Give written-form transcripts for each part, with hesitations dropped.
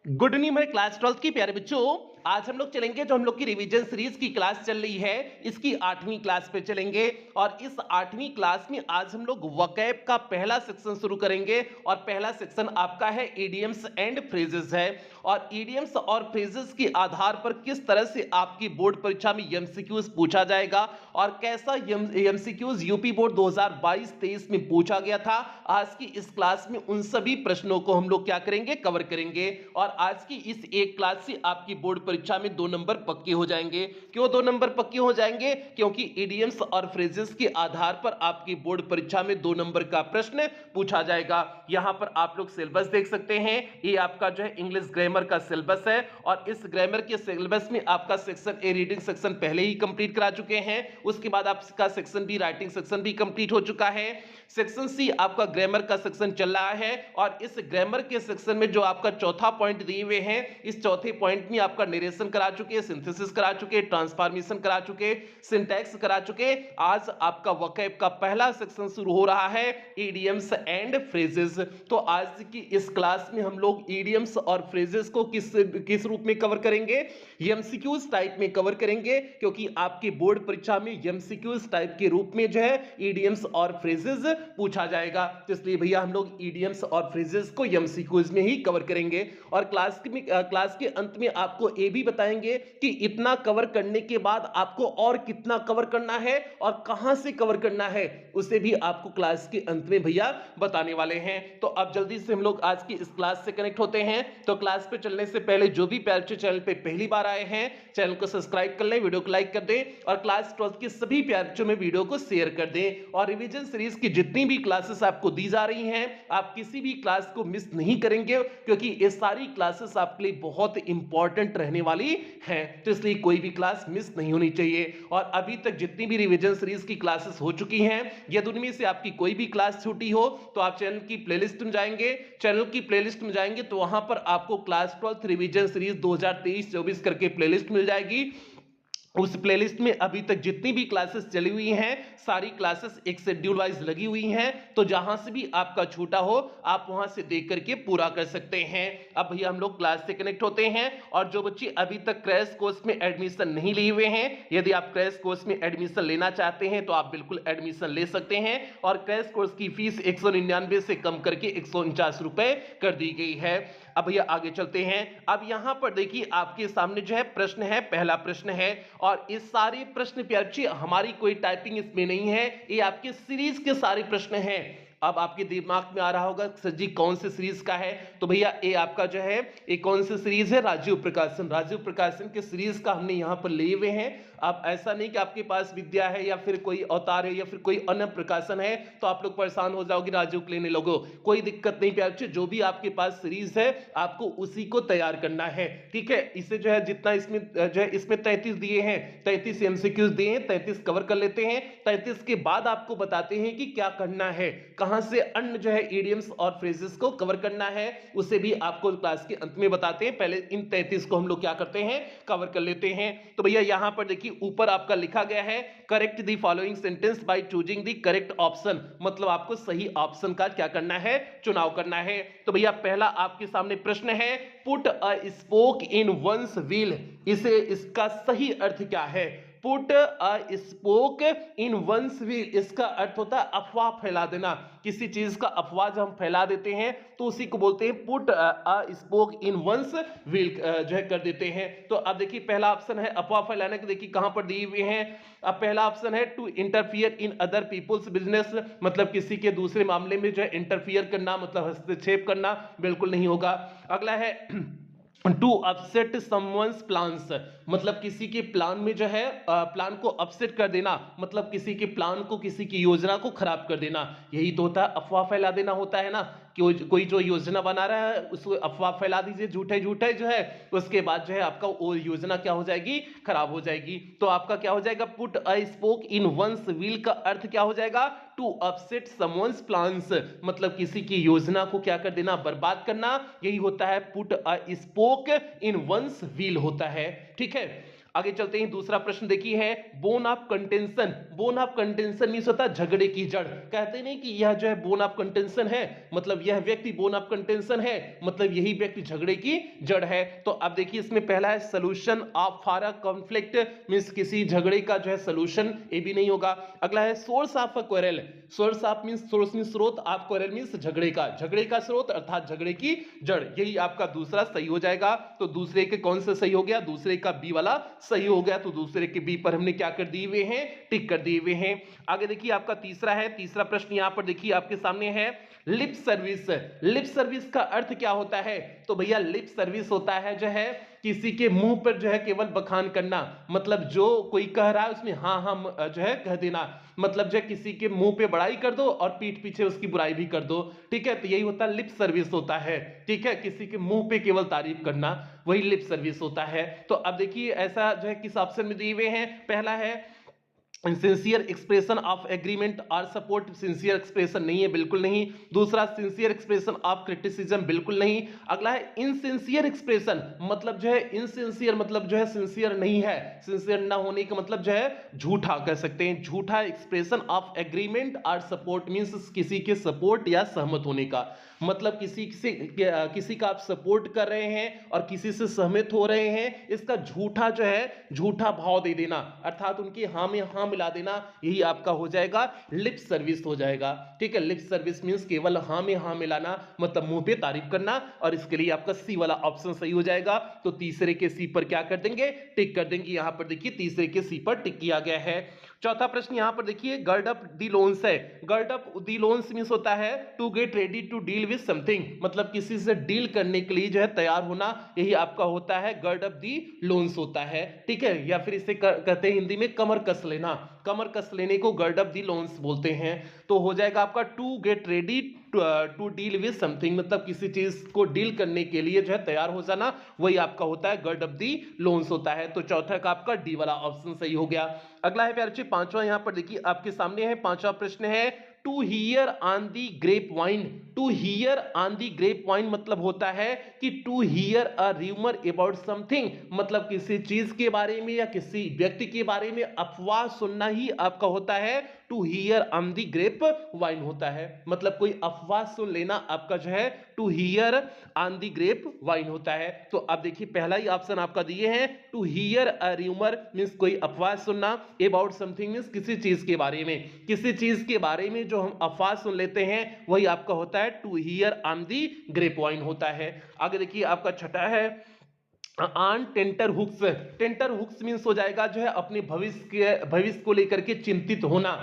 Good evening मेरे class 12th की प्यारे बच्चों। आज हम लोग चलेंगे जो हम लोग की रिवीजन सीरीज की क्लास चल रही है, इसकी 8वीं क्लास पे चलेंगे। और इस 8वीं क्लास में आज हम लोग वोकैब का पहला सेक्शन शुरू करेंगे। और पहला सेक्शन आपका है इडियम्स एंड फ्रेजेस है। और इडियम्स और फ्रेजेस के आधार पर किस तरह से आपकी बोर्ड परीक्षा में एमसीक्यूज पूछा जाएगा और कैसा एमसीक्यूज यूपी बोर्ड 2022-23 में पूछा गया था, आज की इस क्लास में उन सभी प्रश्नों को हम लोग क्या करेंगे, कवर करेंगे। और आज की इस एक क्लास से आपकी बोर्ड परीक्षा में 2 नंबर पक्के हो जाएंगे। क्यों 2 नंबर पक्के हो जाएंगे? क्योंकि इडियम्स और फ्रेजेस के आधार पर आपकी बोर्ड परीक्षा में 2 नंबर का प्रश्न पूछा जाएगा। यहां पर आप लोग सिलेबस देख सकते हैं, ये आपका जो है इंग्लिश ग्रामर का सिलेबस है। और इस ग्रामर के सिलेबस में आपका सेक्शन ए रीडिंग सेक्शन पहले ही कंप्लीट करा चुके हैं, उसके बाद आपका सेक्शन बी राइटिंग सेक्शन भी कंप्लीट हो चुका है। सेक्शन सी आपका ग्रामर का सेक्शन चल रहा है। और इस ग्रामर के सेक्शन में जो आपका चौथा पॉइंट दिए हुए हैं, इस चौथे पॉइंट में आपका नरेशन करा चुके, सिंथेसिस करा चुके, ट्रांसफॉर्मेशन करा चुके, सिंटैक्स करा चुके। आज आपका वोकैब का पहला सेक्शन शुरू हो रहा है, इडियम्स एंड फ्रेजेस। तो आज की इस क्लास में हम लोग इडियम्स और फ्रेजेस को किस रूप में कवर करेंगे, एमसीक्यूज टाइप में कवर करेंगे। क्योंकि आपकी बोर्ड परीक्षा में एमसीक्यूज टाइप के रूप में जो है इडियम्स और फ्रेजेस पूछा जाएगा। तो इसलिए भैया हम लोग इडियम्स और फ्रेजेस को एमसीक्यूज में ही कवर करेंगे। और क्लास के अंत में आपको ये भी बताएंगे कि इतना कवर करने के बाद आपको और कितना कवर करना है और कहां से कवर करना है, उसे भी आपको क्लास के अंत में भैया बताने वाले हैं। तो अब जल्दी से हम लोग आज की इस क्लास से कनेक्ट होते हैं। तो क्लास पे चलने से पहले जो भी प्यारे बच्चे चैनल पे पहली बार आए हैं, चैनल को सब्सक्राइब कर लें, वीडियो को लाइक कर दें और क्लास 12 के सभी प्यारे बच्चों में वीडियो को शेयर कर दें। और रिवीजन सीरीज की जितनी भी क्लासेस आपको दी जा रही हैं, आप किसी भी क्लास को मिस नहीं करेंगे, क्योंकि ये सारी क्लासेस आपके लिए बहुत इंपॉर्टेंट रहने वाली हैं। तो इसलिए कोई भी क्लास मिस नहीं होनी चाहिए। और अभी तक जितनी भी रिवीजन सीरीज की क्लासेस हो चुकी हैं, यदि उनमें से आपकी कोई भी क्लास छूटी हो तो आप चैनल की प्लेलिस्ट में जाएंगे, तो वहां पर आपको क्लास 12 रिवीजन सीरीज 2023-24 करके प्लेलिस्ट मिल जाएगी। उस प्लेलिस्ट में अभी तक जितनी भी क्लासेस चली हुई हैं, सारी क्लासेस एक शेड्यूल वाइज लगी हुई हैं। तो जहां से भी आपका छूटा हो, आप वहां से देख करके पूरा कर सकते हैं। अब भैया हम लोग क्लास से कनेक्ट होते हैं। और जो बच्चे अभी तक क्रैश कोर्स में एडमिशन नहीं लिए हुए हैं, यदि आप क्रैश कोर्स में एडमिशन लेना चाहते हैं तो आप बिल्कुल एडमिशन ले सकते हैं। और क्रैश कोर्स की फीस 199 से कम करके 149 रुपए कर दी गई है। अब भैया आगे चलते हैं। अब यहां पर देखिए आपके सामने जो है प्रश्न है, पहला प्रश्न है। और इस सारे प्रश्न पे हमारी कोई टाइपिंग इसमें नहीं है, ये आपके सीरीज के सारे प्रश्न हैं। अब आपके दिमाग में आ रहा होगा सर जी कौन से सीरीज का है, तो भैया ये आपका जो है ये कौन सी सीरीज है, राजीव प्रकाशन के सीरीज का हमने यहां पर लिए हुए हैं। अब ऐसा नहीं कि आपके पास विद्या है या फिर कोई अवतार है या फिर कोई अन्य प्रकाशन है तो आप लोग परेशान हो जाओगे, राजीव के लेने लोगो, कोई दिक्कत नहीं प्यारे, जो भी आपके पास सीरीज है आपको उसी को तैयार करना है। ठीक है, इसे जो है जितना इसमें जो है इसमें 33 दिए हैं, 33 एमसीक्यूज दिए हैं, 33 कवर कर लेते हैं। 33 के बाद आपको बताते हैं कि क्या करना है, कहां से अन्य जो है इडियम्स और फ्रेजेस को कवर करना है, उसे भी आपको क्लास के अंत में बताते हैं। पहले इन 33 को हम लोग क्या करते हैं, कवर कर लेते हैं। तो भैया यहां पर देखिए ऊपर आपका लिखा गया है correct the following sentence by choosing the correct option, मतलब आपको सही ऑप्शन का क्या करना है, चुनाव करना है। तो भैया पहला आपके सामने प्रश्न है, put a spoke in one's wheel, इसका सही अर्थ क्या है? Put a spoke in one's wheel, इसका अर्थ होता है अफवाह फैला देना। किसी चीज का अफवाह जब हम फैला देते हैं तो उसी को बोलते हैं put a spoke in one's wheel, जो है कर देते हैं। तो अब देखिए पहला ऑप्शन है अफवाह फैलाने के, देखिए कहां पर दिए हुए हैं। अब पहला ऑप्शन है to interfere in other people's business, मतलब किसी के दूसरे मामले में जो है इंटरफियर करना, मतलब हस्तक्षेप करना, बिल्कुल नहीं होगा। अगला है टू अपसेट समवंस प्लान्स, मतलब किसी के प्लान में जो है प्लान को अपसेट कर देना, मतलब किसी के प्लान को, किसी की योजना को खराब कर देना, यही तो होता है अफवाह फैला देना होता है ना। कि कोई जो योजना बना रहा है उसको अफवाह फैला दीजिए, झूठे झूठे जो है, उसके बाद जो है आपका वो योजना क्या हो जाएगी, खराब हो जाएगी। तो आपका क्या हो जाएगा, put a spoke in one's wheel का अर्थ क्या हो जाएगा, टू अपसेट समवंस प्लान्स, मतलब किसी की योजना को क्या कर देना, बर्बाद करना, यही होता है put a spoke in one's wheel होता है। ठीक है, आगे चलते हैं, दूसरा प्रश्न देखिए है bone of contention. Bone of contention means होता है झगड़े की जड़। कहते नहीं कि यह जो है बोन ऑफ कंटेंशन है, मतलब यह व्यक्ति बोन ऑफ कंटेंशन है, मतलब यही व्यक्ति झगड़े की जड़ है। तो अब देखिए इसमें पहला है solution of for a conflict, means किसी झगड़े का जो है सोल्यूशन, ये भी नहीं होगा। अगला है source of a quarrel. Source of means source means स्रोत, ऑफ क्वेरल मींस झगड़े का स्रोत अर्थात झगड़े की जड़, यही आपका दूसरा सही हो जाएगा। तो दूसरे के कौन सा सही हो गया, दूसरे का बी वाला सही हो गया। तो दूसरे के बी पर हमने क्या कर दिए हुए हैं, टिक कर दिए हुए हैं। आगे देखिए आपका तीसरा है, तीसरा प्रश्न यहां पर देखिए आपके सामने है लिप सर्विस। लिप सर्विस का अर्थ क्या होता है, तो भैया लिप सर्विस होता है जो है किसी के मुंह पर जो है केवल बखान करना, मतलब जो कोई कह रहा है उसमें हाँ हाँ जो है कह देना, मतलब जो है किसी के मुंह पे बड़ाई कर दो और पीठ पीछे उसकी बुराई भी कर दो, ठीक है। तो यही होता है लिप सर्विस होता है, ठीक है, किसी के मुंह पे केवल तारीफ करना, वही लिप सर्विस होता है। तो अब देखिए ऐसा जो है किस ऑप्शन में दिए हुए हैं, पहला है सिंसियर एक्सप्रेशन ऑफ एग्रीमेंट और सपोर्ट, सिंसियर एक्सप्रेशन नहीं है, बिल्कुल नहीं। दूसरा सिंसियर एक्सप्रेशन ऑफ क्रिटिसिज्म, बिल्कुल नहीं। अगला है इनसिंसियर एक्सप्रेशन, मतलब जो है इनसिंसियर मतलब जो है सिंसियर नहीं है, सिंसियर ना होने का मतलब जो है झूठा कह सकते हैं, झूठा एक्सप्रेशन ऑफ एग्रीमेंट और सपोर्ट मींस किसी के सपोर्ट या सहमत होने का, मतलब किसी का आप सपोर्ट कर रहे हैं और किसी से सहमत हो रहे हैं, इसका झूठा जो है झूठा भाव दे देना, अर्थात उनकी हाँ में हाँ मिला देना, यही आपका हो जाएगा लिप सर्विस हो जाएगा, ठीक है। लिप सर्विस मींस केवल हाँ में हाँ मिलाना, मतलब मुंह पे तारीफ करना, और इसके लिए आपका सी वाला ऑप्शन सही हो जाएगा। तो तीसरे के सी पर क्या कर देंगे, टिक कर देंगे। यहां पर देखिए तीसरे के सी पर टिक किया गया है। चौथा प्रश्न यहां पर देखिए गर्ड अप दी लोन्स है। Gird up the loins means होता है to get ready to deal with something, मतलब किसी से डील करने के लिए जो है तैयार होना, यही आपका होता है गर्ड अप दी लोन्स होता है, ठीक है। या फिर इसे कहते हैं हिंदी में कमर कस लेना, कमर कस लेने को गर्ड अप दी लोन्स बोलते हैं। तो हो जाएगा आपका to get ready to deal with something, मतलब किसी चीज को डील करने के लिए जो है तैयार हो जाना, वही आपका होता है गर्ड अप दी लोन्स होता है। तो चौथा का आपका डी वाला ऑप्शन सही हो गया। अगला है प्यारे बच्चे पांचवा, यहां पर देखिए आपके सामने है पांचवा प्रश्न है to hear on the grapevine. To hear on the grapevine मतलब होता है कि to hear a rumour about something, मतलब किसी चीज के बारे में या किसी व्यक्ति के बारे में अफवाह सुनना ही आपका होता है to hear on the grapevine होता है, मतलब कोई अफवाह सुन लेना आपका जो है to hear on the grapevine होता है। तो अब देखिए पहला ही ऑप्शन आपका दिए हैं to hear a rumour means कोई अफवाह सुनना, अबाउट समथिंग मींस किसी चीज के बारे में, किसी चीज के बारे में जो हम अफवाह सुन लेते हैं वही आपका होता है to hear on the grapevine होता है। आगे देखिए आपका छठा है on tenterhooks. Tenterhooks means हो जाएगा जो है अपने भविष्य को लेकर के चिंतित होना।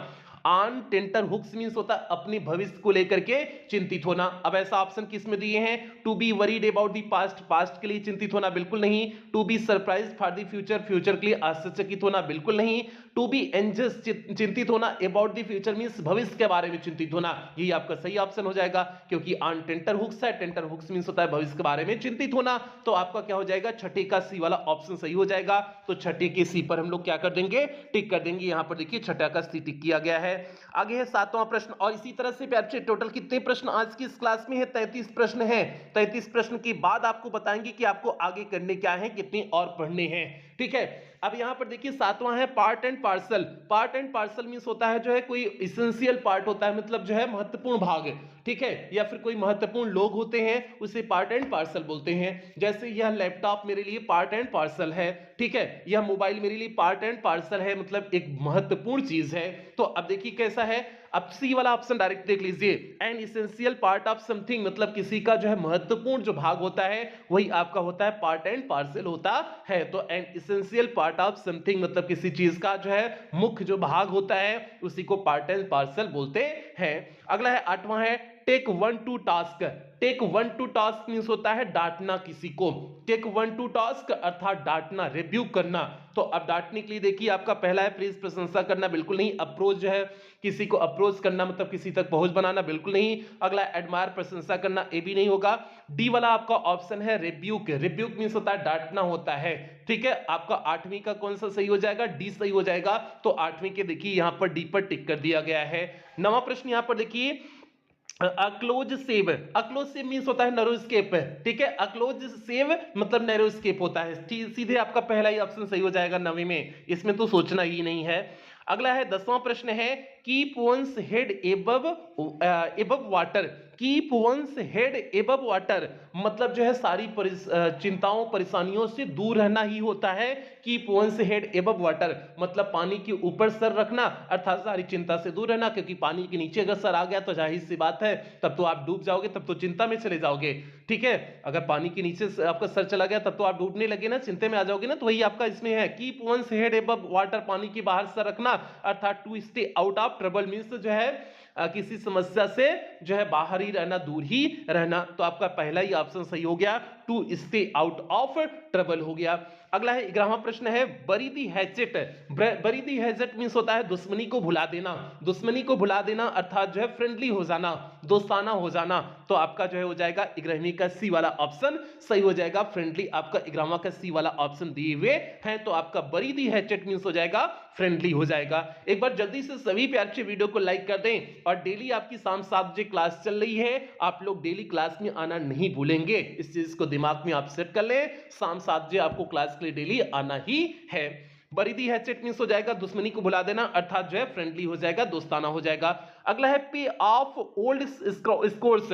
ऑन टेंटर हुक्स मींस होता है अपने भविष्य को लेकर के चिंतित होना। अब ऐसा ऑप्शन किस में दिए हैं, to be worried about the past, past के लिए चिंतित होना, बिल्कुल नहीं। To be surprise for the future, future के लिए आश्चर्यचकित होना, बिल्कुल नहीं। टू बी एंजियस, चिंतित होना अबाउट द फ्यूचर मींस भविष्य के बारे में चिंतित होना, यही आपका सही ऑप्शन हो जाएगा, क्योंकि ऑन टेंटर हुक्स है, टेंटर हुक्स मींस होता है भविष्य के बारे में चिंतित होना। तो आपका क्या हो जाएगा, छठे का सी वाला ऑप्शन सही हो जाएगा। तो छठे के सी पर हम लोग क्या कर देंगे, टिक कर देंगे। यहां पर देखिए छठा का सी टिक किया गया है। आगे है सातवां प्रश्न, और इसी तरह से प्यारे टोटल कितने प्रश्न आज की इस क्लास में है, 33 प्रश्न है। 33 प्रश्न के बाद आपको बताएंगे कि आपको आगे करने क्या है, कितने और पढ़ने हैं, ठीक है। अब यहां पर देखिए सातवां है part and parcel. Part and parcel means होता है जो है कोई इसेंशियल पार्ट होता है, मतलब जो है महत्वपूर्ण भाग, ठीक है, या फिर कोई महत्वपूर्ण लोग होते हैं उसे पार्ट एंड पार्सल बोलते हैं। जैसे यह लैपटॉप मेरे लिए पार्ट एंड पार्सल है, ठीक है, यह मोबाइल मेरे लिए पार्ट एंड पार्सल है, मतलब एक महत्वपूर्ण चीज है। तो अब देखिए कैसा है, अब सी वाला ऑप्शन डायरेक्ट देख लीजिए, N essential part of something, मतलब किसी का जो है महत्वपूर्ण जो भाग होता है वही आपका होता है पार्ट एंड पार्सल होता है। तो N essential part of something मतलब किसी चीज का जो है मुख्य जो भाग होता है उसी को पार्ट एंड पार्सल बोलते हैं। अगला है आठवां है take one to task. Take one to task means होता है डांटना किसी को, टेक वन टू टास्क अर्थात डांटना, रिब्यूक करना। तो अब डांटने के लिए देखिए आपका पहला है प्रेज, प्रशंसा करना, बिल्कुल नहीं। अप्रोच जो है किसी को अप्रोच करना मतलब किसी तक पहुंच बनाना, बिल्कुल नहीं। अगला एडमायर, प्रशंसा करना, ये भी नहीं होगा। डी वाला आपका ऑप्शन है रिब्यूक। रिब्यूक मींस होता है डांटना होता है, ठीक है। आपका आठवीं का कौन सा सही हो जाएगा, डी सही हो जाएगा। तो आठवीं के देखिए यहां पर डी पर टिक कर दिया गया है। नवा प्रश्न यहां पर देखिए अक्लोज सेव, अक्लोज सेव मीन्स होता है नैरो स्केप, ठीक है। अक्लोज सेव मतलब नैरो स्केप होता है। सीधे आपका पहला ही ऑप्शन सही हो जाएगा 9वीं में, इसमें तो सोचना ही नहीं है। अगला है 10वां प्रश्न है, keep one's head above above water. Keep one's head above water मतलब जो है सारी चिंताओं परेशानियों से दूर रहना ही होता है। Keep one's head above water मतलब पानी के ऊपर सर रखना, अर्थात सारी चिंता से दूर रहना, क्योंकि पानी के नीचे अगर सर आ गया तो जाहिर सी बात है तब तो आप डूब जाओगे, तब तो चिंता में चले जाओगे, ठीक है। अगर पानी के नीचे आपका सर चला गया तब तो आप डूबने लगे ना, चिंता में आ जाओगे ना, तो वही आपका इसमें है keep one's head above water, पानी के बाहर सर रखना, अर्थात to stay out of trouble means जो है किसी समस्या से जो है बाहर ही रहना, दूर ही रहना। तो आपका पहला ही ऑप्शन सही हो गया, to stay out of trouble हो गया। अगला है 11वां प्रश्न है, बरी दी हैचेट। बरी दी हैचेट मींस होता है दुश्मनी को भुला देना, दुश्मनी को भुला देना अर्थात जो है फ्रेंडली हो जाना, दोस्ताना हो जाना। तो आपका जो है हो जाएगा 11वीं का सी वाला ऑप्शन सही हो जाएगा, फ्रेंडली आपका 11वां का सी वाला ऑप्शन दिए हुए हैं। तो आपका बरी दी हैचेट मींस हो जाएगा फ्रेंडली हो जाएगा। एक बार जल्दी से सभी प्यार से वीडियो को लाइक कर दें, और डेली आपकी शाम 7 बजे क्लास चल रही है, आप लोग डेली क्लास में आना नहीं भूलेंगे, इस चीज को दिमाग में आप सेट कर लें, शाम 7 बजे आपको क्लास के लिए डेली आना ही है। बरीदी हैचेट मींस हो जाएगा दुश्मनी को भुला देना, अर्थात जो है फ्रेंडली हो जाएगा, दोस्ताना हो जाएगा। अगला है पे ऑफ ओल्ड स्कोर्स।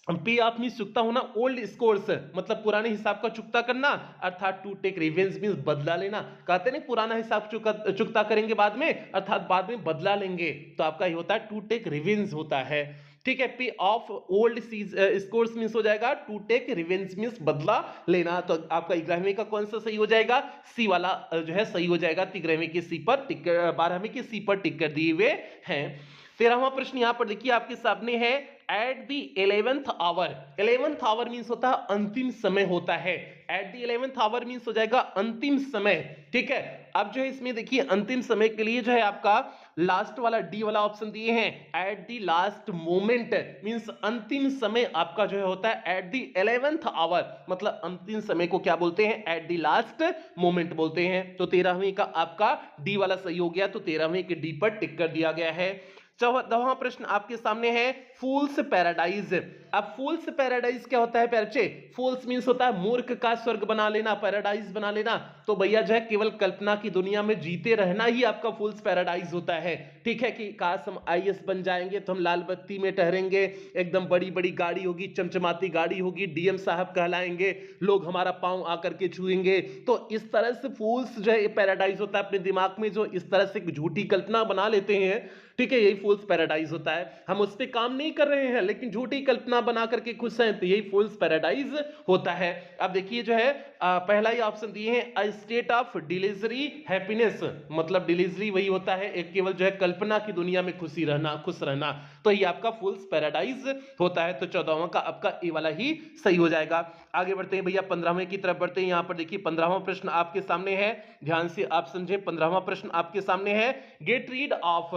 पे ऑफ मींस चुकता होना, ओल्ड स्कोर्स मतलब पुराने हिसाब का चुकता करना, अर्थात टू टेक रिवेंज मींस बदला लेना। कहते नहीं पुराना हिसाब चुकता करेंगे बाद में, अर्थात बाद में बदला लेंगे, तो आपका ये होता है टू टेक रिवेंज होता है, ठीक है। पे ऑफ ओल्ड स्कोर्स मींस हो जाएगा टू टेक रिवेंज मींस बदला लेना। तो आपका 11वीं का कौन सा सही हो जाएगा, सी वाला जो है सही हो जाएगा। 11वीं के सी पर टिक, 12वीं के सी पर टिक कर दिए हुए हैं। 13वां प्रश्न यहां पर देखिए आपके सामने है, at the 11th hour. 11th hour means होता है अंतिम समय होता है, at the 11th hour means हो जाएगा अंतिम समय, ठीक है। अब जो है इसमें देखिए अंतिम समय के लिए जो है आपका लास्ट वाला डी वाला ऑप्शन दिए हैं, at the last moment means अंतिम समय आपका जो है होता है एट द 11th आवर, मतलब अंतिम समय को क्या बोलते हैं, एट द लास्ट मोमेंट बोलते हैं। तो 13वीं का आपका डी वाला सही हो गया, तो 13वीं के डी पर टिक कर दिया गया है। 14वां प्रश्न आपके सामने है, फूल्स पैराडाइज। अब फूल्स पैराडाइज क्या होता है प्यारे? फूल्स मींस होता है मूर्ख का स्वर्ग बना लेना, पैराडाइज बना लेना। तो भैया जो है केवल कल्पना की दुनिया में जीते रहना ही आपका फूल्स पैराडाइज होता है, ठीक है। कि काश हम आईएएस बन जाएंगे तो हम लाल बत्ती में ठहरेंगे, एकदम बड़ी बड़ी गाड़ी होगी, चमचमाती गाड़ी होगी, डीएम साहब कहलाएंगे, लोग हमारा पांव आकर के छुएंगे। तो इस तरह से फूल्स जो है पैराडाइज होता है, अपने दिमाग में जो इस तरह से झूठी कल्पना बना लेते हैं, ठीक है, यही फूल्स पैराडाइज होता है। हम उस पर काम नहीं कर रहे हैं लेकिन झूठी कल्पना बना करके खुश हैं, तो यही फूल्स पैराडाइज होता है। अब देखिए जो है पहला ही ऑप्शन दिए हैं, अ स्टेट ऑफ डिलीजरी हैप्पीनेस, मतलब डिलीजरी वही होता है एक केवल जो है कल्पना की दुनिया में खुशी रहना, खुश रहना, तो ये आपका फूल्स पैराडाइज होता है। तो 14वां का आपका ए वाला ही सही हो जाएगा। आगे बढ़ते हैं भैया 15वें की तरफ बढ़ते हैं। यहां पर देखिए 15वां प्रश्न आपके सामने है, ध्यान से आप समझे। 15वां प्रश्न आपके सामने है, gate rid of.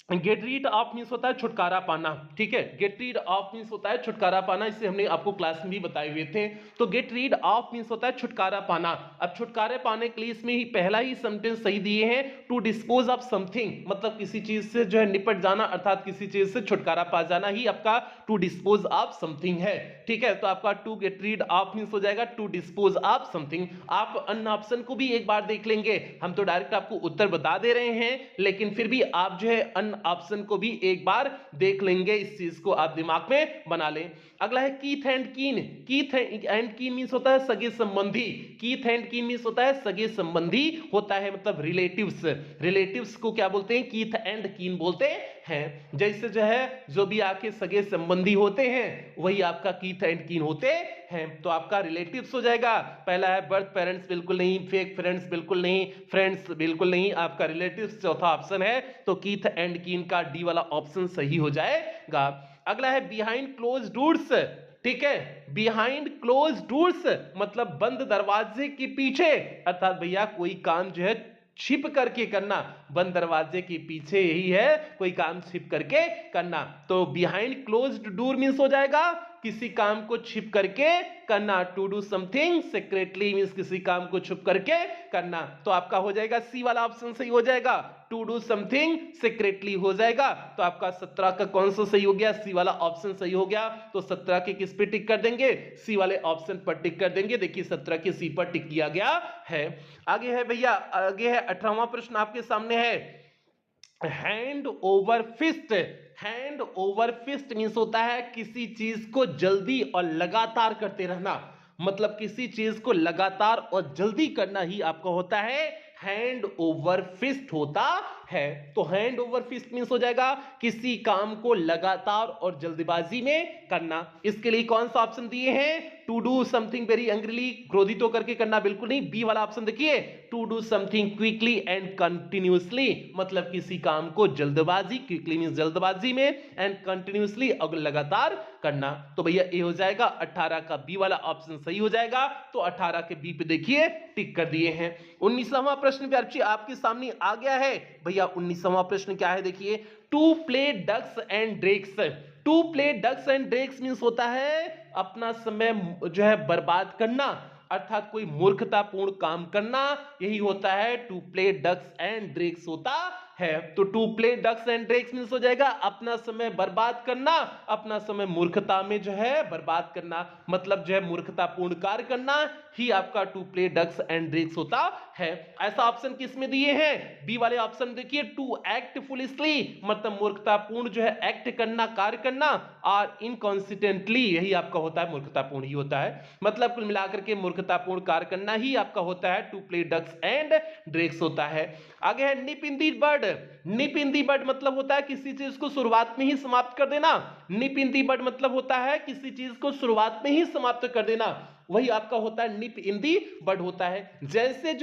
Gate rid of means होता है छुटकारा पाना, ठीक है। गेट रीड ऑफ मींस होता है छुटकारा पाना, इसे हमने आपको क्लास में भी बताए हुए थे। तो गेट रीड ऑफ मींस होता है छुटकारा पाना। अब छुटकारे पाने के लिए इसमें ही पहला ही सेंटेंस सही दिए हैं, टू डिस्पोज ऑफ समथिंग, मतलब किसी चीज से जो है निपट जाना, अर्थात किसी चीज से छुटकारा पा जाना ही आपका टू डिस्पोज ऑफ समथिंग है, ठीक है। तो आपका to get rid of means हो जाएगा टू डिस्पोज ऑफ समथिंग। आप अन्य ऑप्शन को भी एक बार देख लेंगे, हम तो डायरेक्ट आपको उत्तर बता दे रहे हैं, लेकिन फिर भी आप जो है अन्य ऑप्शन को भी एक बार देख लेंगे, इस चीज को आप दिमाग में बना लें। अगला है कीथ एंड कीन। कीथ एंड कीन मींस होता है सगे संबंधी। कीथ एंड कीन मींस होता है सगे संबंधी होता है, मतलब रिलेटिव्स। रिलेटिव्स को क्या बोलते हैं, कीथ एंड कीन बोलते हैं। जैसे जो है जो भी आपके सगे संबंधी होते हैं वही आपका कीथ एंड कीन होते हैं। तो आपका रिलेटिव्स हो जाएगा। पहला है बर्थ पेरेंट्स, बिल्कुल नहीं। फेक फ्रेंड्स, बिल्कुल नहीं। फ्रेंड्स, बिल्कुल नहीं। आपका रिलेटिव्स चौथा ऑप्शन है, तो कीथ एंड कीन का डी वाला ऑप्शन सही हो जाएगा। अगला है बिहाइंड क्लोज डोर्स, ठीक है। बिहाइंड क्लोज डोर्स मतलब बंद दरवाजे के पीछे, अर्थात भैया कोई काम जो है छिप करके करना, बंद दरवाजे के पीछे यही है कोई काम छिप करके करना। तो बिहाइंड क्लोज्ड डोर मींस हो जाएगा किसी काम को छिप करके करना, to do something secretly means किसी काम को छुप करके करना। तो आपका हो जाएगा सी वाला ऑप्शन सही हो जाएगा, टू डू समथिंग सीक्रेटली हो जाएगा। तो आपका 17 का कौन सा सही हो गया, सी वाला ऑप्शन सही हो गया। तो 17 के किस पे टिक कर देंगे, सी वाले ऑप्शन पर टिक कर देंगे। देखिए 17 के सी पर टिक किया गया है। आगे है भैया, आगे है 18वां प्रश्न आपके सामने है, hand over fist. Hand over fist means होता है किसी चीज को जल्दी और लगातार करते रहना, मतलब किसी चीज को लगातार और जल्दी करना ही आपका होता है हैंड ओवर फिस्ट होता है। तो हैंड ओवर फिस्ट मींस हो जाएगा किसी काम को लगातार और जल्दबाजी में करना। इसके लिए कौन सा ऑप्शन दिए हैं, to do something very angrily, क्रोधित होकर के करना, बिल्कुल नहीं। बी वाला ऑप्शन देखिए, to do something quickly and continuously, मतलब किसी काम को जल्दबाजी, क्विकली मींस जल्दबाजी में, एंड कंटिन्यूअसली लगातार करना। तो भैया ये हो जाएगा 18 का बी वाला ऑप्शन सही हो जाएगा। तो 18 के बी पे देखिए टिक कर दिए हैं। 19वां प्रश्न भी आपके सामने आ गया है भैया। 19वां प्रश्न क्या है देखिए, to play ducks and drakes. To play ducks and drakes means होता है अपना समय जो है बर्बाद करना, अर्थात कोई मूर्खतापूर्ण काम करना, यही होता है to play ducks and drakes होता है। तो to play ducks and drakes means हो जाएगा अपना समय बर्बाद करना, अपना समय मूर्खता में जो है बर्बाद करना, मतलब जो है मूर्खतापूर्ण कार्य करना ही आपका to play ducks and drakes होता है। ऐसा ऑप्शन किसमें दिए हैं, बी वाले ऑप्शन देखिए, टू एक्ट फुलिशली, मतलब मूर्खतापूर्ण जो है एक्ट करना, कार्य करना, और इनकॉन्सिस्टेंटली, यही आपका होता है मूर्खतापूर्ण ही होता है, मतलब कुल मिलाकर के मूर्खतापूर्ण कार्य करना ही आपका होता है to play ducks and drakes होता है। आगे है निप इन दी बर्ड। निप इन दी बर्ड मतलब होता है किसी चीज को शुरुआत में ही समाप्त कर देना। निप इन दी बर्ड मतलब होता है किसी चीज को शुरुआत में ही समाप्त कर देना, वही आपका होता है निप इन दी बर्ड होता है। जैसे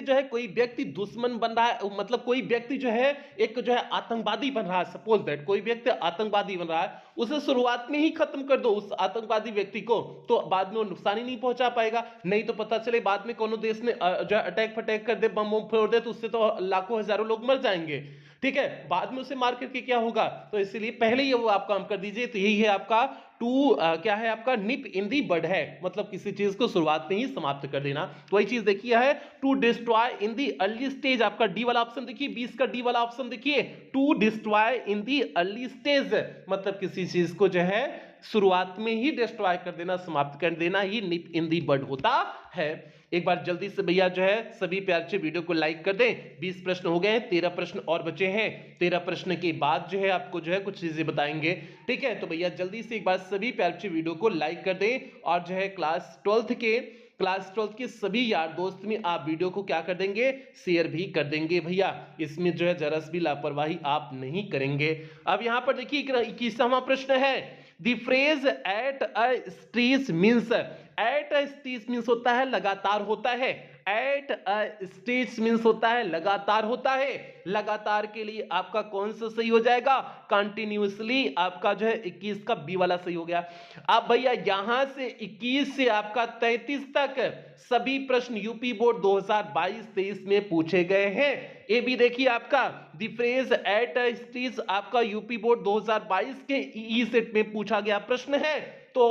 जो है कोई व्यक्ति दुश्मन बन रहा है, मतलब कोई व्यक्ति जो है एक जो है आतंकवादी बन रहा है, सपोज दैट कोई व्यक्ति आतंकवादी बन रहा है, उसे शुरुआत में ही खत्म कर दो उस आतंकवादी व्यक्ति को, तो बाद में वो नुकसान ही नहीं पहुंचा पाएगा। नहीं तो पता चले बाद में कोनो देश ने जो है अटैक फटैक कर दे, बम बम फोड़ दे, तो उससे तो लाखों हजारों लोग मर जाएंगे, ठीक है, बाद में उसे मार करके क्या होगा। तो इसलिए पहले ही वो आप काम कर दीजिए। तो यही है आपका क्या है आपका निप इन दी बड है, मतलब किसी चीज को शुरुआत में ही समाप्त कर देना। तो वही चीज देखिए है to destroy in the early stage, आपका डी वाला ऑप्शन देखिए, 20 का डी वाला ऑप्शन देखिए, to destroy in the early stage, मतलब किसी चीज को जो है शुरुआत में ही डिस्ट्रॉय कर देना, समाप्त कर देना ही निप इन दी बड होता है। एक बार जल्दी से भैया जो है सभी प्यार से वीडियो को लाइक कर दें। 20 प्रश्न हो गए हैं, 13 प्रश्न और बचे हैं। 13 प्रश्न के बाद जो है आपको जो है कुछ चीजें बताएंगे, ठीक है। तो भैया जल्दी से एक बार सभी प्यार से वीडियो को लाइक कर दें, और जो है क्लास 12th के सभी यार दोस्त में आप वीडियो को क्या कर देंगे, शेयर भी कर देंगे भैया। इसमें जो है जरा भी लापरवाही आप नहीं करेंगे। अब यहां पर देखिए 21वां प्रश्न है, the phrase at a stage means, at a stage means होता है लगातार होता है, एट अ स्टेज मींस होता है लगातार होता है। लगातार के लिए आपका कौन सा सही हो जाएगा, कंटिन्यूअसली, आपका जो है 21 का बी वाला सही हो गया। अब भैया यहां से 21 से आपका 33 तक सभी प्रश्न यूपी बोर्ड 2022-23 में पूछे गए हैं। ये भी देखिए आपका the phrase at a stage आपका यूपी बोर्ड 2022 के ई सेट में पूछा गया प्रश्न है। तो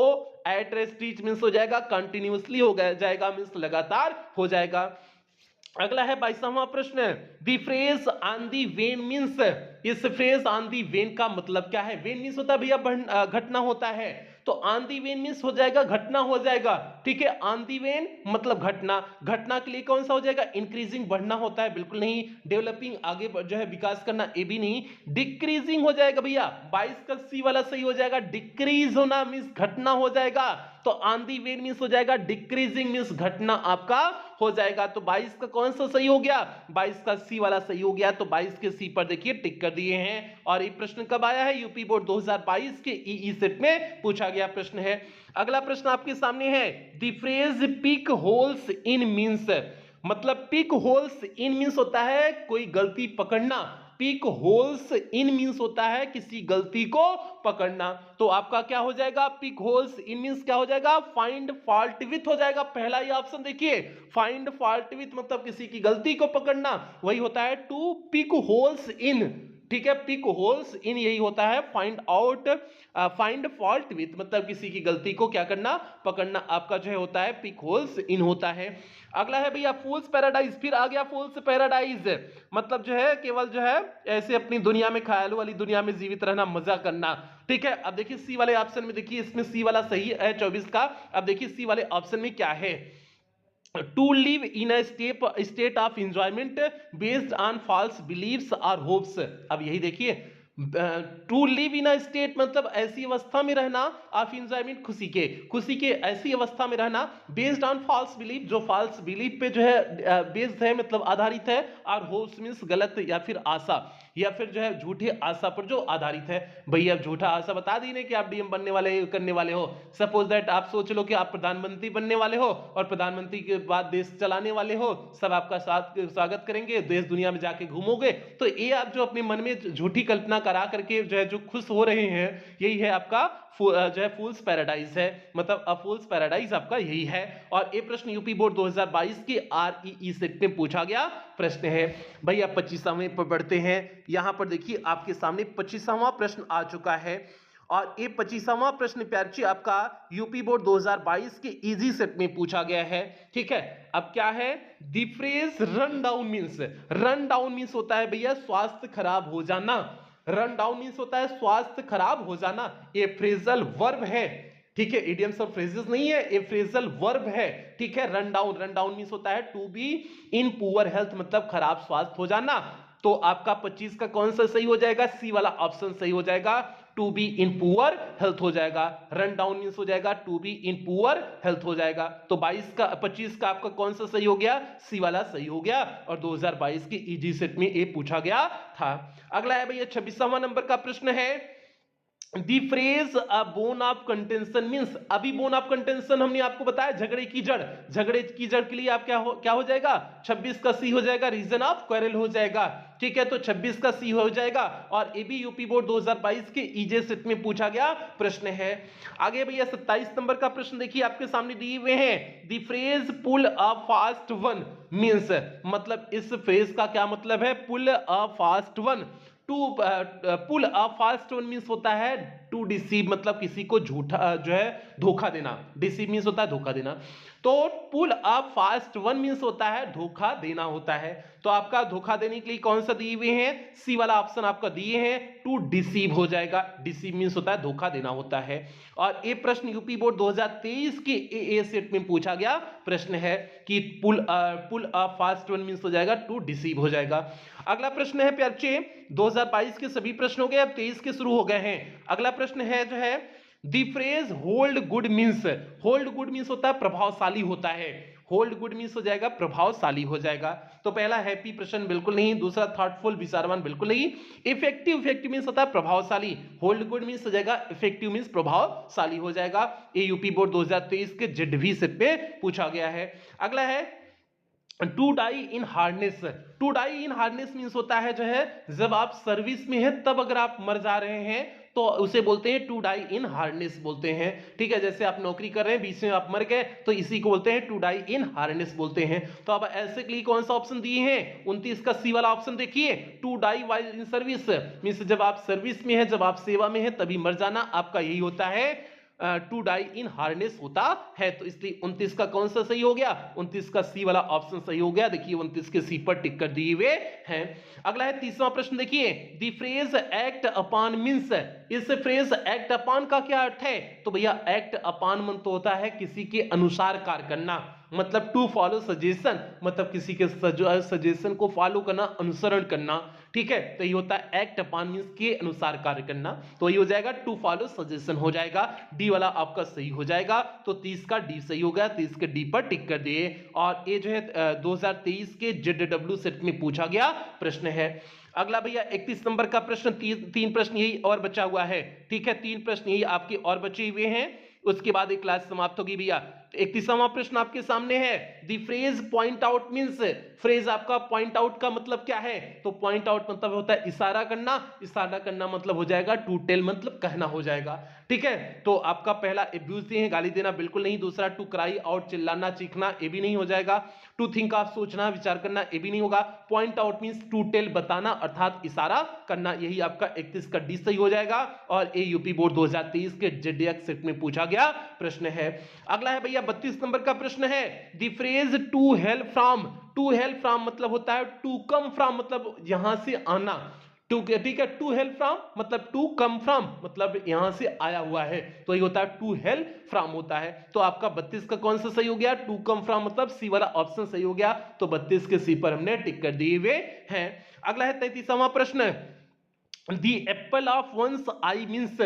एट अ स्टेज मींस हो जाएगा कंटिन्यूअसली हो जाएगा, मींस लगातार हो जाएगा। अगला है 22वां प्रश्न, the phrase on the when means, इस फ्रेज ऑन दी वेन का मतलब क्या है। वेन मींस होता है भैया घटना होता है, तो ऑन दी वेन मींस हो जाएगा घटना हो जाएगा, ठीक है। ऑन दी वेन मतलब घटना, घटना के लिए कौन सा हो जाएगा, इंक्रीजिंग बढ़ना होता है, बिल्कुल नहीं। डेवलपिंग आगे जो है विकास करना, ये भी नहीं। डिक्रीजिंग हो जाएगा भैया, 22 का सी वाला सही हो जाएगा। डिक्रीज होना मींस घटना हो जाएगा, तो ऑन दी वेन मींस हो जाएगा डिक्रीजिंग मींस घटना आपका हो जाएगा। तो 22 का कौन सा सही हो गया, 22 का सी वाला सही हो गया। तो 22 के सी पर देखिए टिक कर दिए हैं। और ये प्रश्न कब आया है, यूपी बोर्ड 2022 के ई सेट में पूछा गया प्रश्न है। अगला प्रश्न आपके सामने है, the phrase pick holes in means, मतलब पिक होल्स इन मींस होता है कोई गलती पकड़ना, पिक होल्स इन मींस होता है किसी गलती को पकड़ना। तो आपका क्या हो जाएगा, पिक होल्स इन मींस क्या हो जाएगा, फाइंड फॉल्ट विथ हो जाएगा। पहला ही ऑप्शन देखिए, फाइंड फॉल्ट विथ मतलब किसी की गलती को पकड़ना, वही होता है टू पिक होल्स इन, ठीक है। पिक होल्स इन यही होता है फाइंड फॉल्ट विथ, मतलब किसी की गलती को क्या करना, पकड़ना, आपका जो है होता है पिक होल्स इन होता है। अगला है भैया फूल्स पैराडाइज। फिर आ गया फूल्स पैराडाइज, मतलब जो है केवल जो है ऐसे अपनी दुनिया में, ख्यालों वाली दुनिया में जीवित रहना, मजा करना, ठीक है। अब देखिए सी वाले ऑप्शन में, देखिए इसमें सी वाला सही है 24 का। अब देखिए सी वाले ऑप्शन में क्या है, to live in a state of enjoyment based on false believes और होप्स। अब यही देखिए, to live in a state मतलब ऐसी अवस्था में रहना, ऑफ एंजॉयमेंट खुशी के ऐसी अवस्था में रहना, बेस्ड ऑन फॉल्स बिलीफ जो फॉल्स बिलीफ पे जो है बेस्ड है, मतलब आधारित है, और होप्स मींस गलत या फिर आशा, या फिर जो है झूठी आशा पर जो आधारित है। भैया झूठा आशा बता दी नहीं कि आप डीएम बनने वाले करने वाले हो। सपोज दैट आप सोच लो कि आप प्रधानमंत्री बनने वाले हो, और प्रधानमंत्री के बाद देश चलाने वाले हो, सब आपका स्वागत करेंगे, देश दुनिया में जाके घूमोगे, तो ये आप जो अपने मन में झूठी कल्पना करा करके जो है जो खुश हो रहे हैं, यही है आपका जो है फूल्स पैराडाइज है, मतलब अ फूल्स पैराडाइज आपका यही है। और ये प्रश्न यूपी बोर्ड 2022 के आरईई सेट में पूछा गया प्रश्न है। भैया 25वें पर बढ़ते हैं। यहां पर देखिए आपके सामने 25वां प्रश्न आ चुका है, और ये 25वां प्रश्न प्यारची आपका यूपी बोर्ड 2022 के इजी सेट में पूछा गया है, ठीक है। अब क्या है, the phrase run down means होता है भैया स्वास्थ्य खराब हो जाना। रन डाउन मींस होता है स्वास्थ्य खराब हो जाना। ये फ्रेजल वर्ब है, ठीक है, इडियम्स और फ्रेजेस नहीं है, ये फ्रेजल वर्ब है, ठीक है। रन डाउन मींस होता है to be in poor health, मतलब खराब स्वास्थ्य हो जाना। तो आपका 25 का कौन सा सही हो जाएगा, सी वाला ऑप्शन सही हो जाएगा, to be in poor health हो जाएगा। रन डाउन मींस हो जाएगा to be in poor health हो जाएगा। तो 25 का आपका कौन सा सही हो गया, सी वाला सही हो गया, और 2022 के इजी सेट में ये पूछा गया था। अगला है भैया 26वां नंबर का प्रश्न है, the phrase a bone of contention means, अभी बोन ऑफ कंटेंशन हमने आपको बताया झगड़े की जड़ के लिए आप क्या हो जाएगा, 26 का सी हो जाएगा, रीजन ऑफ क्वेरल हो जाएगा, ठीक है। तो 26 का सी हो जाएगा, और ये भी यूपी बोर्ड 2022 के ईजे सेट में पूछा गया प्रश्न है। आगे भैया 27 नंबर का प्रश्न देखिए आपके सामने दिए हुए हैं, the phrase pull a fast one means, मतलब इस फ्रेज का क्या मतलब है, pull a fast one. To pull a fast one means होता है टू डिसीव, मतलब किसी को झूठा जो है धोखा देना। डिसीव मींस होता है धोखा देना, तो पुल अ फास्ट वन मींस होता है धोखा देना होता है। तो आपका धोखा देने के लिए कौन सा दिए हुए हैं, सी वाला ऑप्शन आपका दिए हैं, टू डिसीव हो जाएगा। डिसीव मींस होता है धोखा देना होता है। और ये प्रश्न यूपी बोर्ड 2023 के ए सेट में पूछा गया प्रश्न है कि पुल अ फास्ट वन मींस हो जाएगा टू डिसीव हो जाएगा। अगला प्रश्न है प्यारे, 2022 के सभी प्रश्न हो गए, अब 23 के शुरू हो गए हैं। अगला प्रश्न है जो है, the phrase hold good means होता है प्रभावशाली होता है। होल्ड गुड मींस हो जाएगा प्रभावशाली हो जाएगा। तो पहला हैप्पी प्रश्न बिल्कुल नहीं, दूसरा थॉटफुल विचारवान बिल्कुल नहीं। इफेक्टिव मींस होता है प्रभावशाली, होल्ड गुड मींस हो जाएगा इफेक्टिव मींस प्रभावशाली हो जाएगा। ये यूपी बोर्ड 2023 के जेडवी सेट पे पूछा गया है। अगला है to die in harness means होता है जो है जब आप सर्विस में हैं तब अगर आप मर जा रहे हैं तो उसे बोलते हैं टू डाई इन हार्नेस बोलते हैं, ठीक है। जैसे आप नौकरी कर रहे हैं बीच में आप मर गए तो इसी को बोलते हैं टू डाई इन हार्नेस बोलते हैं। तो अब ऐसे के लिए कौन सा ऑप्शन दिए हैं, 29 का सी वाला ऑप्शन देखिए, to die while in service means जब आप सर्विस में है, जब आप सेवा में है तभी मर जाना, आपका यही होता है टू डाई इन हार्नेस होता है। तो इसलिए 29 का कौन सा सही हो गया, 29 का सी वाला ऑप्शन सही हो गया। देखिए 29 के सी पर टिक कर दिए हुए हैं। अगला है 30वां प्रश्न देखिए, the phrase act upon means, इस फ्रेज एक्ट अपॉन का क्या अर्थ है, तो भैया एक्ट अपॉन मन तो होता है किसी के अनुसार कार्य करना, मतलब टू फॉलो सजेशन, मतलब किसी के सजेशन को फॉलो करना, अनुसरण करना, ठीक है। तो ये होता है एक्ट अपॉन मींस के अनुसार कार्य करना, तो ये हो जाएगा टू फॉलो सजेशन हो जाएगा। डी वाला आपका सही हो जाएगा। तो 30 का डी सही हो गया, 30 के डी पर टिक कर दिए। और ये जो है 2023 के जेडडब्ल्यू सेट में पूछा गया प्रश्न है। अगला भैया 31 नंबर का प्रश्न, तीन प्रश्न यही और बचा हुआ है, ठीक है, 3 प्रश्न यही आपके और बचे हुए हैं। उसके बाद एक क्लास समाप्त होगी भैया। तो 31वां प्रश्न आपके सामने है, the phrase point out means, phrase आपका पॉइंट आउट का मतलब क्या है? तो पॉइंट आउट मतलब होता है इशारा करना, इशारा करना मतलब हो जाएगा टू टेल, मतलब कहना हो जाएगा। ठीक है, तो आपका पहला अब्यूज दिए हैं, गाली देना बिल्कुल नहीं। दूसरा टू क्राई आउट, चिल्लाना चीखना, ये भी नहीं हो जाएगा। टू थिंक आप सोचना विचार करना, ये भी नहीं होगा। Point out means to tell बताना अर्थात इशारा करना, यही आपका 31 का डी सही हो जाएगा। और ये यूपी बोर्ड 2023 के जेडीएक्स सेट में पूछा गया प्रश्न है। अगला है भैया 32 नंबर का प्रश्न है, the phrase to help from, to help from मतलब होता है टू कम फ्रॉम, मतलब यहां से आना। टू, ठीक है, टू हेल्प फ्रॉम मतलब टू कम फ्रॉम मतलब यहां से आया हुआ है, तो ये होता है टू हेल्प फ्रॉम होता है। तो आपका 32 का कौन सा सही हो गया? टू कम फ्रॉम मतलब सी वाला ऑप्शन सही हो गया। तो 32 के सी पर हमने टिक कर दिए हुए हैं। अगला है 33वां प्रश्न, the apple of one's eye means,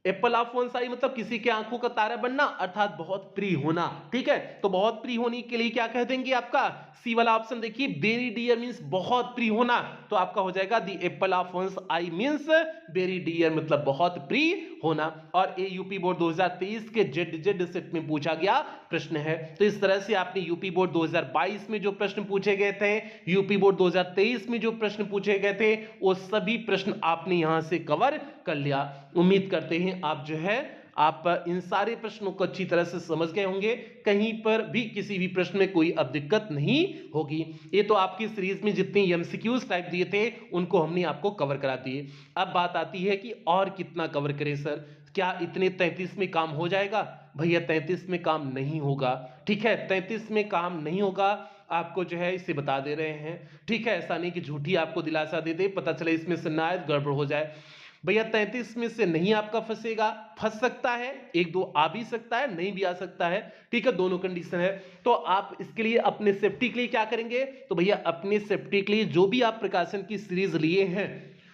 apple of one's eye मतलब किसी के आंखों का तारा बनना अर्थात बहुत प्रिय होना। ठीक है, तो बहुत प्रिय होने के लिए क्या कह देंगे? आपका सी वाला ऑप्शन देखिए, वेरी डियर मींस बहुत प्रिय होना, तो आपका हो जाएगा the apple of one's eye means very dear मतलब बहुत प्रिय होना। और ये यूपी बोर्ड 2023 के जेड सेट में पूछा गया प्रश्न है। तो इस तरह से आपने यूपी बोर्ड 2022 में जो प्रश्न पूछे गए थे, यूपी बोर्ड 2023 में जो प्रश्न पूछे गए थे, वो सभी प्रश्न आपने यहां से कवर कर लिया। उम्मीद करते हैं आप जो है आप इन सारे प्रश्नों को अच्छी तरह से समझ गए होंगे, कहीं पर भी किसी भी प्रश्न में कोई अब दिक्कत नहीं होगी। ये तो आपकी सीरीज में जितने एमसीक्यूज टाइप दिए थे उनको हमने आपको कवर करा दिए। अब बात आती है कि और कितना कवर करें सर, क्या इतने 33 में काम हो जाएगा? भैया 33 में काम नहीं होगा। ठीक है, 33 में काम नहीं होगा, आपको जो है इसे बता दे रहे हैं। ठीक है, ऐसा नहीं कि झूठी आपको दिलासा दे दे, पता चले इसमें से नायत गड़बड़ हो जाए। भैया 33 में से नहीं आपका फंसेगा, फंस सकता है, एक दो आ भी सकता है, नहीं भी आ सकता है। ठीक है, दोनों कंडीशन है। तो आप इसके लिए अपने सेफ्टी के लिए क्या करेंगे? तो भैया अपने सेफ्टी के लिए जो भी आप प्रकाशन की सीरीज लिए हैं,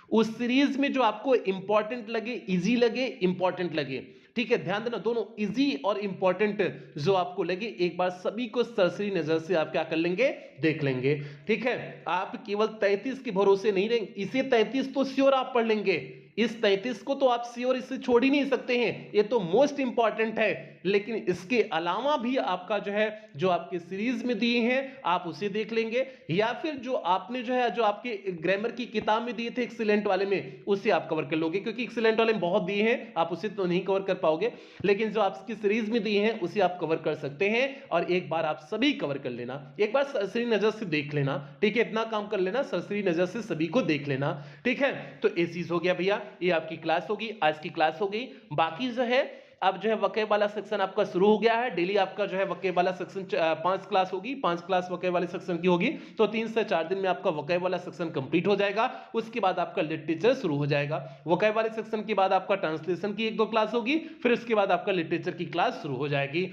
उस सीरीज में जो आपको इंपॉर्टेंट लगे, इजी लगे, इंपॉर्टेंट लगे, ठीक है, ध्यान देना, दोनों इजी और इंपॉर्टेंट जो आपको लगे एक बार सभी को सरसरी नजर से आप क्या कर लेंगे? देख लेंगे। ठीक है, आप केवल 33 के भरोसे नहीं रहेंगे, इसे 33 तो श्योर आप पढ़ लेंगे, इस 33 को तो आप श्योर इससे छोड़ ही नहीं सकते हैं, ये तो मोस्ट इंपॉर्टेंट है। लेकिन इसके अलावा भी आपका जो है, जो आपके सीरीज में दिए हैं आप उसे देख लेंगे, या फिर जो आपने जो है, जो आपके ग्रामर की किताब में दिए थे एक्सीलेंट वाले में, उसे आप कवर कर लोगे, क्योंकि एक्सीलेंट वाले में बहुत दिए हैं, आप उसे तो नहीं कवर कर पाओगे, लेकिन जो आपकी सीरीज में दिए हैं उसे आप कवर कर सकते हैं। और एक बार आप सभी कवर कर लेना, एक बार सरसरी नजर से देख लेना। ठीक है, इतना काम कर लेना, सरसरी नजर से सभी को देख लेना। ठीक है, तो ये चीज हो गया भैया, ये आपकी क्लास होगी, आज की क्लास हो गई। बाकी जो है अब जो है वकैब वाला सेक्शन आपका शुरू हो गया है। डेली आपका जो है वकैब वाला सेक्शन 5 क्लास होगी, 5 क्लास वकैब वाले सेक्शन की होगी, तो 3 से 4 दिन में आपका वकैब वाला सेक्शन कंप्लीट हो जाएगा। उसके बाद आपका लिटरेचर शुरू हो जाएगा। वकैब वाले सेक्शन के बाद आपका ट्रांसलेशन की 1-2 क्लास होगी, फिर उसके बाद आपका लिटरेचर की क्लास शुरू हो जाएगी।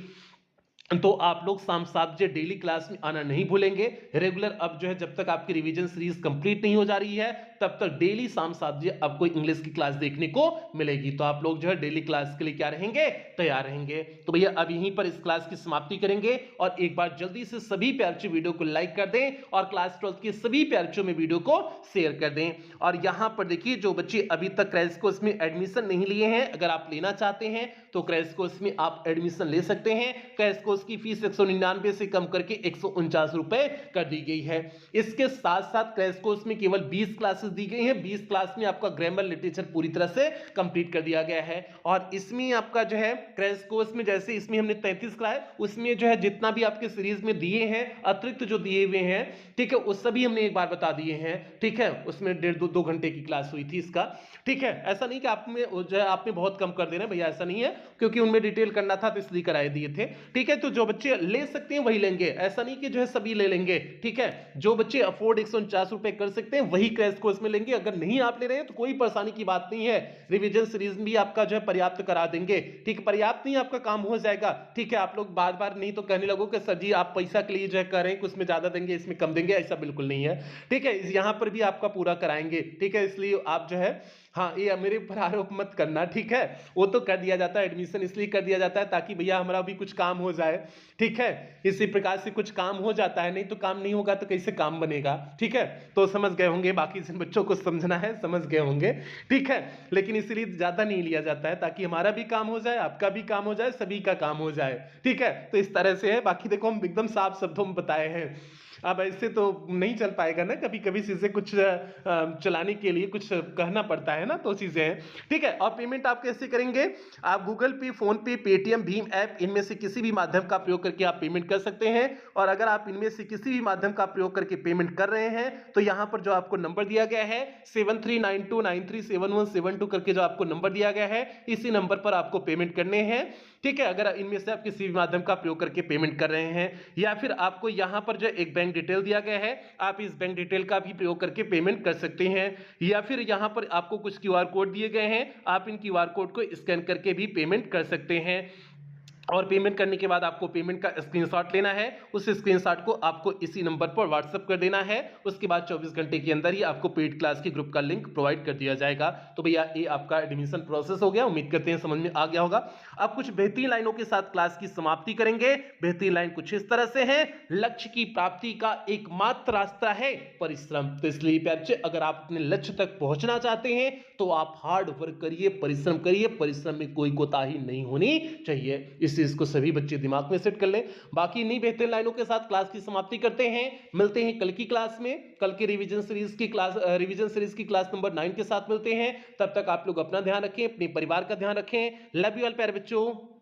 तो आप लोग शाम 7 बजे डेली क्लास में आना नहीं भूलेंगे रेगुलर। अब जो है जब तक आपकी रिवीजन सीरीज कंप्लीट नहीं हो जा रही है तब तक डेली शाम 7 बजे आपको इंग्लिश की क्लास देखने को मिलेगी। तो आप लोग जो है डेली क्लास के लिए क्या रहेंगे? तैयार रहेंगे। तो भैया अब यहीं पर इस क्लास की समाप्ति करेंगे, और एक बार जल्दी से सभी प्यारे वीडियो को लाइक कर दें और क्लास 12 के सभी प्यारे में वीडियो को शेयर कर दें। और यहां पर देखिए, जो बच्चे अभी तक क्रैश कोर्स में एडमिशन नहीं लिए हैं, अगर आप लेना चाहते हैं तो क्रैश कोर्स में आप एडमिशन ले सकते हैं। क्रैश कोर्स की फीस 199 से कम करके 149 रुपए कर दी गई है। इसके साथ साथ क्रैश कोर्स में केवल 20 क्लासेस दी गई हैं। 20 क्लास में आपका ग्रामर लिटरेचर पूरी तरह से कंप्लीट कर दिया गया है। और इसमें आपका जो है क्रैश कोर्स में जैसे इसमें हमने 33 कराए, उसमें जो है जितना भी आपके सीरीज में दिए हैं, अतिरिक्त जो दिए हुए हैं, ठीक है, उस सभी हमने एक बार बता दिए हैं। ठीक है, उसमें 1.5-2 घंटे की क्लास हुई थी इसका। ठीक है, ऐसा नहीं कि आप में जो है आपने बहुत कम कर देना भैया, ऐसा नहीं है, क्योंकि उनमें डिटेल करना था तो इसलिए कराए दिए थे। ठीक है, तो जो बच्चे ले सकते हैं वही लेंगे, ऐसा नहीं कि जो है सभी ले लेंगे। ठीक है, जो बच्चे अफोर्ड 149 रुपए कर सकते हैं वही क्रैश कोर्स में लेंगे। अगर नहीं आप ले रहे हैं तो कोई परेशानी की बात नहीं है, रिवीजन सीरीज भी आपका जो है पर्याप्त करा देंगे। ठीक, पर्याप्त नहीं आपका काम हो जाएगा। ठीक है, आप लोग बार बार नहीं तो कहने लगो कि सर जी आप पैसा के लिए जो है कह रहे हैं कि उसमें ज्यादा देंगे इसमें कम देंगे, ऐसा बिल्कुल नहीं है। ठीक है, यहां पर भी आपका पूरा कराएंगे। ठीक है, इसलिए आप जो है हाँ, ये मेरे ऊपर आरोप मत करना, ठीक है? वो तो कर दिया जाता है, एडमिशन इसलिए कर दिया जाता है ताकि भैया हमारा भी कुछ काम हो जाए, ठीक है? इसी प्रकार से कुछ काम हो जाता है, नहीं तो काम नहीं होगा तो कैसे काम बनेगा, ठीक है? तो समझ गए होंगे, बाकी जिन बच्चों को समझना है समझ गए होंगे, ठीक है? लेकिन इसीलिए ज़्यादा नहीं लिया जाता है ताकि हमारा भी काम हो जाए, आपका भी काम हो जाए, सभी का काम हो जाए, ठीक है? तो इस तरह से है, बाकी देखो हम एकदम साफ शब्दों में बताए हैं। अब ऐसे तो नहीं चल पाएगा ना, कभी कभी चीजें कुछ चलाने के लिए कुछ कहना पड़ता है ना, तो चीजें हैं, ठीक है? और पेमेंट आप कैसे करेंगे? आप गूगल पे, फोन पे, पेटीएम, भीम ऐप, इनमें से किसी भी माध्यम का प्रयोग करके आप पेमेंट कर सकते हैं। और अगर आप इनमें से किसी भी माध्यम का प्रयोग करके पेमेंट कर रहे हैं तो यहाँ पर जो आपको नंबर दिया गया है 7392937172 करके जो आपको नंबर दिया गया है, इसी नंबर पर आपको पेमेंट करने हैं, ठीक है? अगर इनमें से आप किसी भी माध्यम का प्रयोग करके पेमेंट कर रहे हैं, या फिर आपको यहाँ पर जो एक बैंक डिटेल दिया गया है, आप इस बैंक डिटेल का भी प्रयोग करके पेमेंट कर सकते हैं। या फिर यहाँ पर आपको कुछ क्यूआर कोड दिए गए हैं, आप इन क्यूआर कोड को स्कैन करके भी पेमेंट कर सकते हैं। और पेमेंट करने के बाद आपको पेमेंट का स्क्रीनशॉट लेना है, उस स्क्रीनशॉट को आपको इसी नंबर पर व्हाट्सएप कर देना है। उसके बाद 24 घंटे के अंदर ही आपको पेड क्लास की ग्रुप का लिंक प्रोवाइड कर दिया जाएगा। तो भैया ये आपका एडमिशन प्रोसेस हो गया, उम्मीद करते हैं समझ में आ गया होगा। अब कुछ बेहतरीन लाइनों के साथ क्लास की समाप्ति करेंगे। बेहतरीन लाइन कुछ इस तरह से है, लक्ष्य की प्राप्ति का एकमात्र रास्ता है परिश्रम। तो इसलिए प्यारे बच्चे, अगर आप अपने लक्ष्य तक पहुंचना चाहते हैं तो आप हार्ड वर्क करिए, परिश्रम करिए, परिश्रम में कोई कोताही नहीं होनी चाहिए। इस चीज को सभी बच्चे दिमाग में सेट कर लें। बाकी इन्हीं बेहतरीन लाइनों के साथ क्लास की समाप्ति करते हैं, मिलते हैं कल की क्लास में। कल के रिवीजन सीरीज की क्लास नंबर 9 के साथ मिलते हैं। तब तक आप लोग अपना ध्यान रखें, अपने परिवार का ध्यान रखें। लव यू ऑल प्यारे बच्चों।